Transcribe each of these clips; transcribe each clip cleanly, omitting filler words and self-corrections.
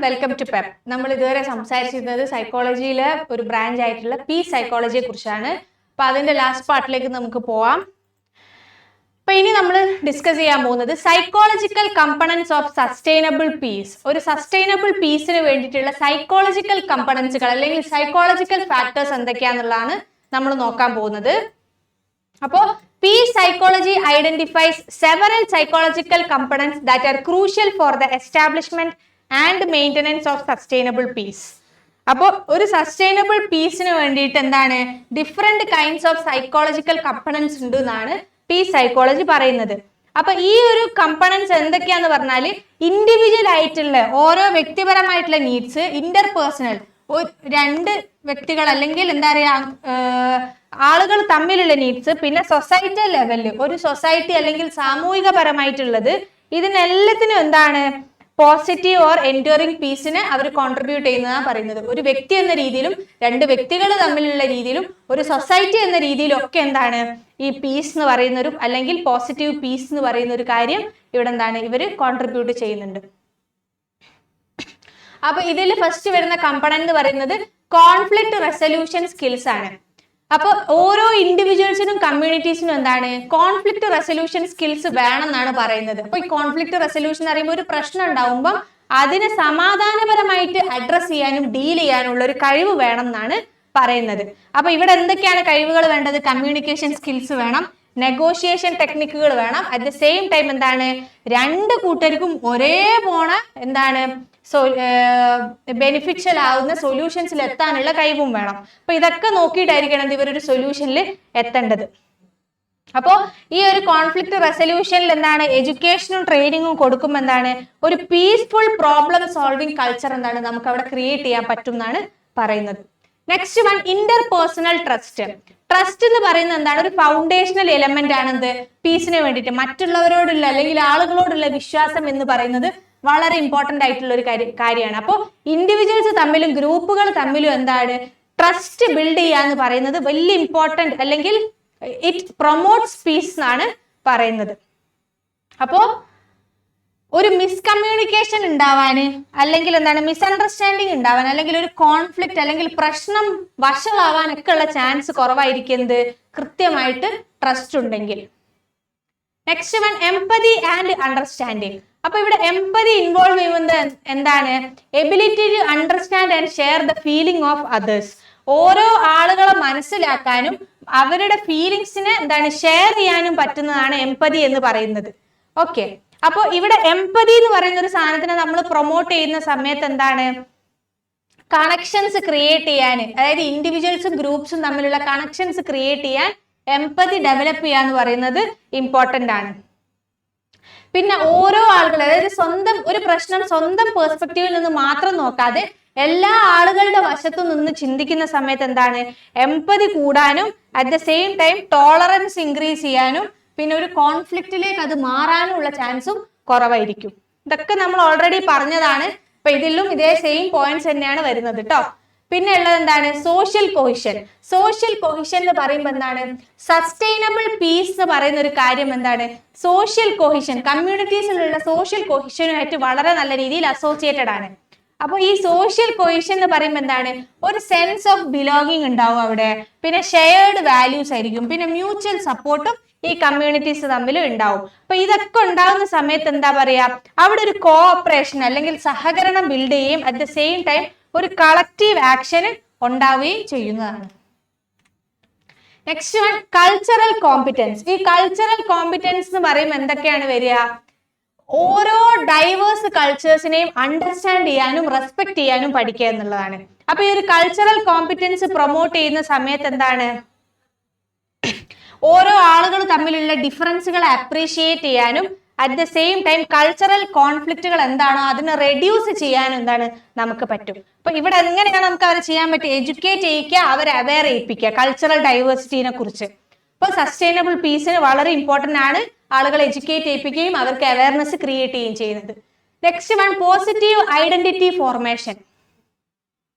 Welcome to Pep. നമ്മൾ ഇതുവരെ സംസാരിച്ചിരുന്നത് സൈക്കോളജിയിലെ ഒരു ബ്രാഞ്ച് ആയിട്ടുള്ള പീസ് സൈക്കോളജിയെ കുറിച്ചാണ്. അപ്പൊ അതിന്റെ ലാസ്റ്റ് പാർട്ടിലേക്ക് നമുക്ക് പോവാം. അപ്പൊ ഇനി നമ്മൾ ഡിസ്കസ് ചെയ്യാൻ പോകുന്നത് psychological components of sustainable peace. ഒരു സസ്റ്റൈനബിൾ പീസിന് വേണ്ടിയിട്ടുള്ള സൈക്കോളജിക്കൽ കമ്പണൻസുകൾ അല്ലെങ്കിൽ സൈക്കോളജിക്കൽ ഫാക്ടേഴ്സ് എന്തൊക്കെയാന്നുള്ളതാണ് നമ്മൾ നോക്കാൻ പോകുന്നത്. അപ്പോ peace psychology identifies several psychological components that are crucial for the establishment and maintenance of sustainable peace. അപ്പോ ഒരു സസ്റ്റൈനബിൾ പീസിന് വേണ്ടിയിട്ട് എന്താണ് different kinds of psychological components ഉണ്ട് എന്നാണ് പീസ് സൈക്കോളജി പറയുന്നത്. അപ്പൊ ഈ ഒരു കമ്പണൻസ് എന്തൊക്കെയാന്ന് പറഞ്ഞാല് ഇൻഡിവിജ്വൽ ആയിട്ടുള്ള ഓരോ വ്യക്തിപരമായിട്ടുള്ള നീഡ്സ്, ഇന്റർപേഴ്സണൽ രണ്ട് വ്യക്തികൾ അല്ലെങ്കിൽ എന്താ പറയാ ആളുകൾ തമ്മിലുള്ള നീഡ്സ്, പിന്നെ സൊസൈറ്റൽ ലെവലിൽ ഒരു സൊസൈറ്റി അല്ലെങ്കിൽ സാമൂഹികപരമായിട്ടുള്ളത്, ഇതിനെല്ലാത്തിനും എന്താണ് പോസിറ്റീവ് ഓർ എൻഡ്യൂറിംഗ് പീസിന് അവർ കോൺട്രിബ്യൂട്ട് ചെയ്യുന്നതാണ് പറയുന്നത്. ഒരു വ്യക്തി എന്ന രീതിയിലും രണ്ട് വ്യക്തികൾ തമ്മിലുള്ള രീതിയിലും ഒരു സൊസൈറ്റി എന്ന രീതിയിലും ഒക്കെ എന്താണ് ഈ പീസ് എന്ന് പറയുന്ന ഒരു അല്ലെങ്കിൽ പോസിറ്റീവ് പീസ് എന്ന് പറയുന്ന ഒരു കാര്യം ഇവിടെ എന്താണ് ഇവർ കോൺട്രിബ്യൂട്ട് ചെയ്യുന്നുണ്ട്. അപ്പൊ ഇതിൽ ഫസ്റ്റ് വരുന്ന കമ്പണന്റ് എന്ന് പറയുന്നത് കോൺഫ്ലിക്ട് റെസൊല്യൂഷൻ സ്കിൽസ് ആണ്. അപ്പൊ ഓരോ ഇൻഡിവിജ്വൽസിനും കമ്മ്യൂണിറ്റീസിനും എന്താണ് കോൺഫ്ലിക്ട് റെസൊല്യൂഷൻ സ്കിൽസ് വേണം എന്നാണ് പറയുന്നത്. അപ്പൊ ഈ കോൺഫ്ലിക്ട് റെസൊല്യൂഷൻ എന്ന് പറയുമ്പോൾ ഒരു പ്രശ്നം ഉണ്ടാവുമ്പോൾ അതിനെ സമാധാനപരമായിട്ട് അഡ്രസ് ചെയ്യാനും ഡീൽ ചെയ്യാനുള്ള ഒരു കഴിവ് വേണം എന്നാണ് പറയുന്നത്. അപ്പൊ ഇവിടെ എന്തൊക്കെയാണ് കഴിവുകൾ വേണ്ടത്? കമ്മ്യൂണിക്കേഷൻ സ്കിൽസ് വേണം, നെഗോഷിയേഷൻ ടെക്നിക്കുകൾ വേണം, അറ്റ് ദ സെയിം ടൈം എന്താണ് രണ്ട് കൂട്ടർക്കും ഒരേ പോണ എന്താണ് ബെനിഫിഷ്യൽ ആവുന്ന സൊല്യൂഷൻസിൽ എത്താനുള്ള കഴിവും വേണം. അപ്പൊ ഇതൊക്കെ നോക്കിയിട്ടായിരിക്കണം ഇവരൊരു സൊല്യൂഷനിൽ എത്തേണ്ടത്. അപ്പോ ഈ ഒരു കോൺഫ്ലിക്ട് റെസൊല്യൂഷനിൽ എന്താണ് എഡ്യൂക്കേഷനും ട്രെയിനിങ്ങും കൊടുക്കുമ്പോൾ എന്താണ് ഒരു പീസ്ഫുൾ പ്രോബ്ലം സോൾവിങ് കൾച്ചർ എന്താണ് നമുക്ക് അവിടെ ക്രിയേറ്റ് ചെയ്യാൻ പറ്റും എന്നാണ് പറയുന്നത്. Next one interpersonal trust. Trust എന്ന് പറയുന്നത് എന്താണ് ഒരു ഫൗണ്ടേഷണൽ എലമെന്റ് ആണ് എന്ത് പീസിന് വേണ്ടിയിട്ട്. മറ്റുള്ളവരോടുള്ള അല്ലെങ്കിൽ ആളുകളോടുള്ള വിശ്വാസം എന്ന് പറയുന്നത് വളരെ ഇമ്പോർട്ടന്റ് ആയിട്ടുള്ള ഒരു കാര്യമാണ്. അപ്പോൾ ഇൻഡിവിജ്വൽസ് തമ്മിലും ഗ്രൂപ്പുകൾ തമ്മിലും എന്താണ് ട്രസ്റ്റ് ബിൽഡ് ചെയ്യുക എന്ന് പറയുന്നത് വലിയ ഇമ്പോർട്ടന്റ് അല്ലെങ്കിൽ ഇറ്റ് പ്രൊമോട്ട്സ് പീസ് എന്നാണ് പറയുന്നത്. അപ്പോ ഒരു മിസ്കമ്മ്യൂണിക്കേഷൻ ഉണ്ടാവാന് അല്ലെങ്കിൽ എന്താണ് മിസ്അണ്ടർസ്റ്റാൻഡിങ് ഉണ്ടാവാൻ അല്ലെങ്കിൽ ഒരു കോൺഫ്ലിക്റ്റ് അല്ലെങ്കിൽ പ്രശ്നം വഷളാവാനൊക്കെ ഉള്ള ചാൻസ് കുറവായിരിക്കുന്നത് കൃത്യമായിട്ട് ട്രസ്റ്റ് ഉണ്ടെങ്കിൽ. Next one empathy and understanding. അപ്പൊ ഇവിടെ എംപതി ഇൻവോൾവ് ചെയ്യുന്നത് എന്താണ് ability to understand and share the feeling of others. ഓരോ ആളുകളെ മനസ്സിലാക്കാനും അവരുടെ ഫീലിങ്സിനെ എന്താണ് ഷെയർ ചെയ്യാനും പറ്റുന്നതാണ് എംപതി എന്ന് പറയുന്നത്. ഓക്കെ, അപ്പൊ ഇവിടെ എംപതി എന്ന് പറയുന്ന ഒരു സാധനത്തിനെ നമ്മൾ പ്രൊമോട്ട് ചെയ്യുന്ന സമയത്ത് എന്താണ് കണക്ഷൻസ് ക്രിയേറ്റ് ചെയ്യാൻ, അതായത് ഇൻഡിവിജ്വൽസും ഗ്രൂപ്പ്സും തമ്മിലുള്ള കണക്ഷൻസ് ക്രിയേറ്റ് ചെയ്യാൻ എംപതി ഡെവലപ്പ് ചെയ്യുക എന്ന് പറയുന്നത് ഇമ്പോർട്ടന്റ് ആണ്. പിന്നെ ഓരോ ആളുകൾ അതായത് സ്വന്തം ഒരു പ്രശ്നം സ്വന്തം പെർസ്പെക്റ്റീവിൽ നിന്ന് മാത്രം നോക്കാതെ എല്ലാ ആളുകളുടെ വശത്തു നിന്ന് ചിന്തിക്കുന്ന സമയത്ത് എന്താണ് എംപതി കൂടാനും at the same time tolerance increase ചെയ്യാനും പിന്നെ ഒരു കോൺഫ്ലിക്റ്റിലേക്ക് അത് മാറാനുള്ള ചാൻസും കുറവായിരിക്കും. ഇതൊക്കെ നമ്മൾ ഓൾറെഡി പറഞ്ഞതാണ്. അപ്പൊ ഇതിലും ഇതേ സെയിം പോയിന്റ്സ് തന്നെയാണ് വരുന്നത് കേട്ടോ. പിന്നെ ഉള്ളത് എന്താണ് സോഷ്യൽ കൊഹിഷൻ. സോഷ്യൽ കൊഹിഷൻ എന്ന് പറയുമ്പോൾ എന്താണ് സസ്റ്റൈനബിൾ പീസ് എന്ന് പറയുന്ന ഒരു കാര്യം എന്താണ് സോഷ്യൽ കൊഹിഷൻ, കമ്മ്യൂണിറ്റീസിലുള്ള സോഷ്യൽ കൊഹിഷനുമായിട്ട് വളരെ നല്ല രീതിയിൽ അസോസിയേറ്റഡ് ആണ്. അപ്പൊ ഈ സോഷ്യൽ കൊഹിഷൻ എന്ന് പറയുമ്പോൾ എന്താണ് ഒരു സെൻസ് ഓഫ് ബിലോങ്ങിങ് ഉണ്ടാവും അവിടെ, പിന്നെ ഷെയർഡ് വാല്യൂസ് ആയിരിക്കും, പിന്നെ മ്യൂച്വൽ സപ്പോർട്ടും ഈ കമ്മ്യൂണിറ്റീസ് തമ്മിൽ ഉണ്ടാവും. അപ്പൊ ഇതൊക്കെ ഉണ്ടാവുന്ന സമയത്ത് എന്താ പറയാ അവിടെ ഒരു കോഓപ്പറേഷൻ അല്ലെങ്കിൽ സഹകരണം ബിൽഡ് ചെയ്യുകയും അറ്റ് ദ സെയിം ടൈം ഒരു കളക്റ്റീവ് ആക്ഷന് ഉണ്ടാവുകയും ചെയ്യുന്നതാണ്. Next one cultural competence. ഈ കൾച്ചറൽ കോമ്പിറ്റൻസ് എന്ന് പറയുമ്പോൾ എന്തൊക്കെയാണ് വരിക ഓരോ ഡൈവേഴ്സ് കൾച്ചേഴ്സിനെയും അണ്ടർസ്റ്റാൻഡ് ചെയ്യാനും റെസ്പെക്ട് ചെയ്യാനും പഠിക്കുക എന്നുള്ളതാണ്. അപ്പൊ ഈ ഒരു കൾച്ചറൽ കോമ്പിറ്റൻസ് പ്രൊമോട്ട് ചെയ്യുന്ന സമയത്ത് എന്താണ് ഓരോ ആളുകൾ തമ്മിലുള്ള ഡിഫറൻസുകളെ അപ്രീഷിയേറ്റ് ചെയ്യാനും at the same time cultural കോൺഫ്ലിക്റ്റുകൾ എന്താണോ അതിനെ റെഡ്യൂസ് ചെയ്യാനും എന്താണ് നമുക്ക് പറ്റും. അപ്പൊ ഇവിടെ എങ്ങനെയാണ് നമുക്ക് അവരെ ചെയ്യാൻ പറ്റും എഡ്യൂക്കേറ്റ് ചെയ്യിക്കുക, അവരെ അവെയർ ചെയ്യിപ്പിക്കുക കൾച്ചറൽ ഡൈവേഴ്സിറ്റിനെ കുറിച്ച്. അപ്പൊ സസ്റ്റൈനബിൾ പീസിന് വളരെ ഇമ്പോർട്ടന്റ് ആണ് ആളുകളെ എഡ്യൂക്കേറ്റ് ചെയ്യിപ്പിക്കുകയും അവർക്ക് അവയർനെസ് ക്രിയേറ്റ് ചെയ്യുകയും ചെയ്യുന്നത്. Next one positive identity formation.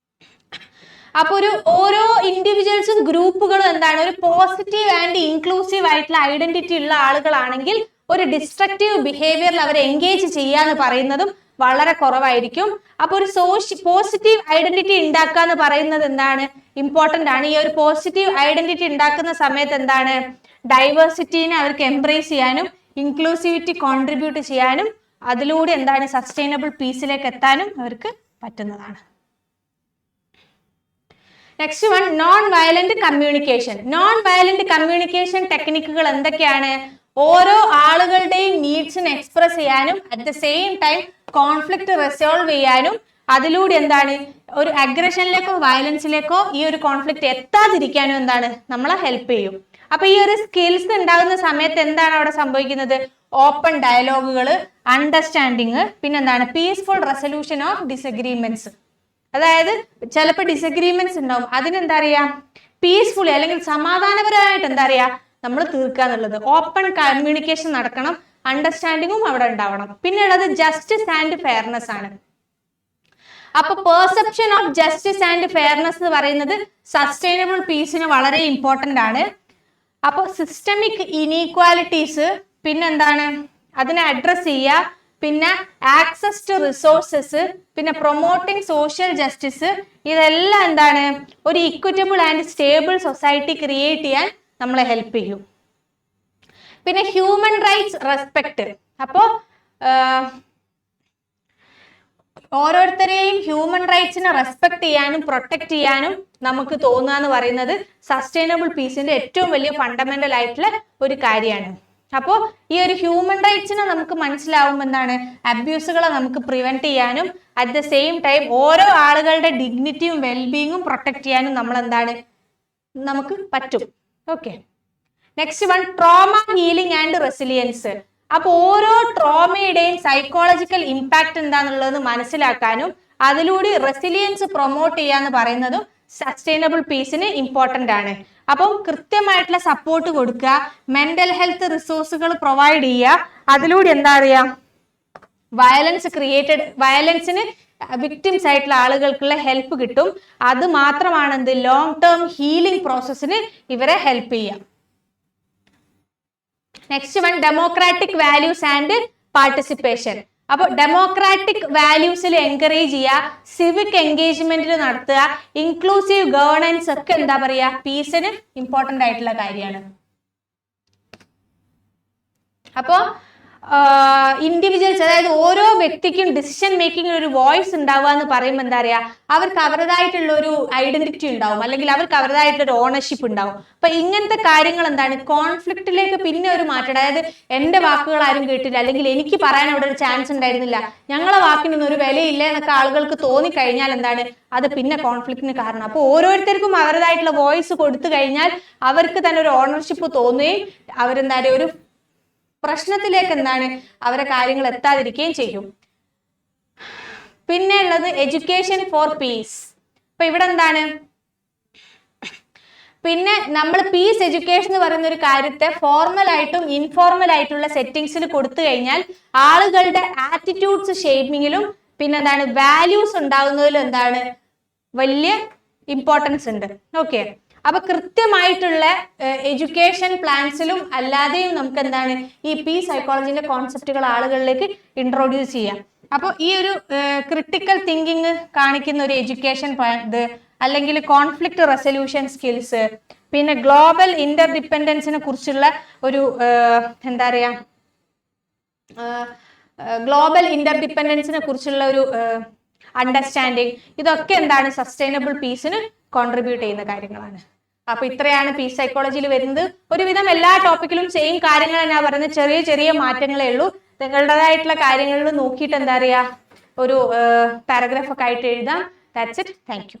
അപ്പൊ ഒരു ഓരോ ഇൻഡിവിജ്വൽസും ഗ്രൂപ്പുകളും എന്താണ് ഒരു പോസിറ്റീവ് ആൻഡ് ഇൻക്ലൂസീവ് ആയിട്ടുള്ള ഐഡന്റിറ്റി ഉള്ള ആളുകളാണെങ്കിൽ ഒരു ഡിസ്ട്രക്റ്റീവ് ബിഹേവിയറിൽ അവരെ എൻഗേജ് ചെയ്യാന്ന് പറയുന്നതും വളരെ കുറവായിരിക്കും. അപ്പൊ ഒരു പോസിറ്റീവ് ഐഡന്റിറ്റി ഉണ്ടാക്കുക എന്ന് പറയുന്നത് എന്താണ്, ഇമ്പോർട്ടന്റ് ആണ്. ഈ ഒരു പോസിറ്റീവ് ഐഡന്റിറ്റി ഉണ്ടാക്കുന്ന സമയത്ത് എന്താണ്, ഡൈവേഴ്സിറ്റീനെ അവർക്ക് എംബ്രേസ് ചെയ്യാനും ഇൻക്ലൂസിവിറ്റി കോൺട്രിബ്യൂട്ട് ചെയ്യാനും അതിലൂടെ എന്താണ് സസ്റ്റൈനബിൾ പീസിലേക്ക് എത്താനും അവർക്ക് പറ്റുന്നതാണ്. Next one, non violent communication. Non violent communication ടെക്നിക്കുകൾ എന്തൊക്കെയാണ്? ഓരോ ആളുകളുടെയും നീഡ്സിനെ എക്സ്പ്രസ് ചെയ്യാനും at the same time conflict resolve ചെയ്യാനും അതിലൂടെ എന്താണ് ഒരു അഗ്രഷനിലേക്കോ വയലൻസിലേക്കോ ഈ ഒരു കോൺഫ്ലിക്റ്റ് എത്താതിരിക്കാനും എന്താണ് നമ്മളെ ഹെൽപ്പ് ചെയ്യും. അപ്പൊ ഈ ഒരു സ്കിൽസ് ഉണ്ടാകുന്ന സമയത്ത് എന്താണ് അവിടെ സംഭവിക്കുന്നത്? ഓപ്പൺ ഡയലോഗുകൾ, അണ്ടർസ്റ്റാൻഡിങ്, പിന്നെന്താണ് പീസ്ഫുൾ റെസൊല്യൂഷൻ ഓഫ് ഡിസഗ്രീമെന്റ്സ്. അതായത് ചിലപ്പോൾ ഡിസഗ്രീമെന്റ്സ് ഉണ്ടാവും, അതിനെന്താ പറയാ പീസ്ഫുള്ളി അല്ലെങ്കിൽ സമാധാനപരമായിട്ട് എന്താ പറയാ നമ്മൾ തീർക്കുക എന്നുള്ളത്. ഓപ്പൺ കമ്മ്യൂണിക്കേഷൻ നടക്കണം, അണ്ടർസ്റ്റാൻഡിങ്ങും അവിടെ ഉണ്ടാവണം. പിന്നെ ഉള്ളത് ജസ്റ്റിസ് ആൻഡ് ഫെയർനെസ് ആണ്. അപ്പൊ perception of justice and fairness എന്ന് പറയുന്നത് സസ്റ്റൈനബിൾ പീസിന് വളരെ ഇമ്പോർട്ടന്റ് ആണ്. അപ്പൊ സിസ്റ്റമിക് ഇനീക്വാലിറ്റീസ് പിന്നെന്താണ് അതിനെ അഡ്രസ് ചെയ്യുക, പിന്നെ ആക്സസ് ടു റിസോഴ്സസ്, പിന്നെ പ്രൊമോട്ടിങ് സോഷ്യൽ ജസ്റ്റിസ്, ഇതെല്ലാം എന്താണ് ഒരു equitable and stable society create ചെയ്യാൻ നമ്മളെ ഹെൽപ്പ് ചെയ്യും. പിന്നെ ഹ്യൂമൻ റൈറ്റ്സ് റെസ്പെക്ട്. അപ്പോ ഓരോരുത്തരെയും ഹ്യൂമൻ റൈറ്റ്സിനെ റെസ്പെക്ട് ചെയ്യാനും പ്രൊട്ടക്ട് ചെയ്യാനും നമുക്ക് തോന്നുക എന്ന് പറയുന്നത് സസ്റ്റൈനബിൾ പീസിന്റെ ഏറ്റവും വലിയ ഫണ്ടമെന്റൽ ആയിട്ടുള്ള ഒരു കാര്യമാണ്. അപ്പോൾ ഈ ഒരു ഹ്യൂമൻ റൈറ്റ്സിനെ നമുക്ക് മനസ്സിലാവുമ്പോൾ എന്താണ് അബ്യൂസുകളെ നമുക്ക് പ്രിവെന്റ് ചെയ്യാനും അറ്റ് ദ സെയിം ടൈം ഓരോ ആളുകളുടെ ഡിഗ്നിറ്റിയും വെൽബീയിങ്ങും പ്രൊട്ടക്ട് ചെയ്യാനും നമ്മൾ എന്താണ് നമുക്ക് പറ്റും. Okay, next one, trauma healing and resilience. അപ്പൊ ഓരോ ട്രോമയുടെയും സൈക്കോളജിക്കൽ ഇമ്പാക്ട് എന്താന്നുള്ളത് മനസ്സിലാക്കാനും അതിലൂടെ റെസിലിയൻസ് പ്രൊമോട്ട് ചെയ്യാന്ന് പറയുന്നതും സസ്റ്റൈനബിൾ പീസിന് ഇമ്പോർട്ടന്റ് ആണ്. അപ്പം കൃത്യമായിട്ടുള്ള സപ്പോർട്ട് കൊടുക്കുക, മെന്റൽ ഹെൽത്ത് റിസോഴ്സുകൾ പ്രൊവൈഡ് ചെയ്യുക, അതിലൂടെ എന്താ പറയാ വയലൻസിന് വിക്ടിംസ് ആയിട്ടുള്ള ആളുകൾക്കുള്ള ഹെൽപ്പ് കിട്ടും. അത് മാത്രമാണ് എന്ത് ലോങ് ടേം ഹീലിംഗ് പ്രോസസ്സിന് ഇവരെ ഹെൽപ്പ് ചെയ്യാം. Next one, democratic values and participation. അപ്പൊ ഡെമോക്രാറ്റിക് വാല്യൂസിൽ എൻകറേജ് ചെയ്യുക, സിവിക് എൻഗേജ്മെന്റിൽ നടത്തുക, ഇൻക്ലൂസീവ് ഗവേണൻസ് ഒക്കെ എന്താ പറയാ പീസിന് ഇമ്പോർട്ടന്റ് ആയിട്ടുള്ള കാര്യമാണ്. അപ്പോ ഇൻഡിവിജ്വൽസ്, അതായത് ഓരോ വ്യക്തിക്കും ഡിസിഷൻ മേക്കിംഗിൽ ഒരു വോയിസ് ഉണ്ടാവുക എന്ന് പറയുമ്പോൾ എന്താ പറയാ അവർക്ക് അവരുടേതായിട്ടുള്ള ഒരു ഐഡന്റിറ്റി ഉണ്ടാവും, അല്ലെങ്കിൽ അവർക്ക് അവരുടേതായിട്ടുള്ള ഒരു ഓണർഷിപ്പ് ഉണ്ടാവും. അപ്പൊ ഇങ്ങനത്തെ കാര്യങ്ങൾ എന്താണ് കോൺഫ്ലിക്റ്റിലേക്ക് പിന്നെ ഒരു മാറ്റം. അതായത് എന്റെ വാക്കുകൾ ആരും കേട്ടില്ല, അല്ലെങ്കിൽ എനിക്ക് പറയാൻ അവിടെ ഒരു ചാൻസ് ഉണ്ടായിരുന്നില്ല, ഞങ്ങളെ വാക്കിനൊന്നും ഒരു വിലയില്ല എന്നൊക്കെ ആളുകൾക്ക് തോന്നിക്കഴിഞ്ഞാൽ എന്താണ് അത് പിന്നെ കോൺഫ്ലിക്റ്റിന് കാരണം. അപ്പൊ ഓരോരുത്തർക്കും അവരുടേതായിട്ടുള്ള വോയിസ് കൊടുത്തു കഴിഞ്ഞാൽ അവർക്ക് തന്നെ ഒരു ഓണർഷിപ്പ് തോന്നുകയും അവരെന്താ ഒരു പ്രശ്നത്തിലേക്ക് എന്താണ് അവരെ കാര്യങ്ങൾ എത്താതിരിക്കുകയും ചെയ്യും. പിന്നെ ഉള്ളത് എഡ്യൂക്കേഷൻ ഫോർ പീസ്. അപ്പൊ ഇവിടെ എന്താണ് പിന്നെ നമ്മൾ പീസ് എഡ്യൂക്കേഷൻ എന്ന് പറയുന്ന ഒരു കാര്യത്തെ ഫോർമൽ ആയിട്ടും ഇൻഫോർമൽ ആയിട്ടുള്ള സെറ്റിംഗ്സിൽ കൊടുത്തു കഴിഞ്ഞാൽ ആളുകളുടെ ആറ്റിറ്റ്യൂഡ്സ് ഷേപ്പിങ്ങിലും പിന്നെ എന്താണ് വാല്യൂസ് ഉണ്ടാകുന്നതിലും എന്താണ് വലിയ ഇമ്പോർട്ടൻസ് ഉണ്ട്. ഓക്കെ, അപ്പൊ കൃത്യമായിട്ടുള്ള എഡ്യൂക്കേഷൻ പ്ലാൻസിലും അല്ലാതെയും നമുക്ക് എന്താണ് ഈ പീസ് സൈക്കോളജിന്റെ കോൺസെപ്റ്റുകൾ ആളുകളിലേക്ക് ഇൻട്രോഡ്യൂസ് ചെയ്യാം. അപ്പോൾ ഈ ഒരു ക്രിട്ടിക്കൽ തിങ്കിങ് കാണിക്കുന്ന ഒരു എഡ്യൂക്കേഷൻ ഇത്, അല്ലെങ്കിൽ കോൺഫ്ലിക്റ്റ് റെസൊല്യൂഷൻ സ്കിൽസ്, പിന്നെ ഗ്ലോബൽ ഇന്റർ ഡിപ്പെൻഡൻസിനെ കുറിച്ചുള്ള ഒരു എന്താ പറയാ ഗ്ലോബൽ ഇന്റർ ഡിപ്പെൻഡൻസിനെ കുറിച്ചുള്ള ഒരു അണ്ടർസ്റ്റാൻഡിങ്, ഇതൊക്കെ എന്താണ് സസ്റ്റൈനബിൾ പീസിന് കോൺട്രിബ്യൂട്ട് ചെയ്യുന്ന കാര്യങ്ങളാണ്. അപ്പൊ ഇത്രയാണ് പീസ് സൈക്കോളജിയിൽ വരുന്നത്. ഒരുവിധം എല്ലാ ടോപ്പിക്കിലും സെയിം കാര്യങ്ങൾ ഞാൻ പറയുന്നത്, ചെറിയ ചെറിയ മാറ്റങ്ങളേ ഉള്ളൂ. നിങ്ങളുടേതായിട്ടുള്ള കാര്യങ്ങളിൽ നോക്കിയിട്ട് എന്താ പറയാ ഒരു പാരഗ്രാഫ് ഒക്കെ ആയിട്ട് എഴുതാം. That's it. Thank you.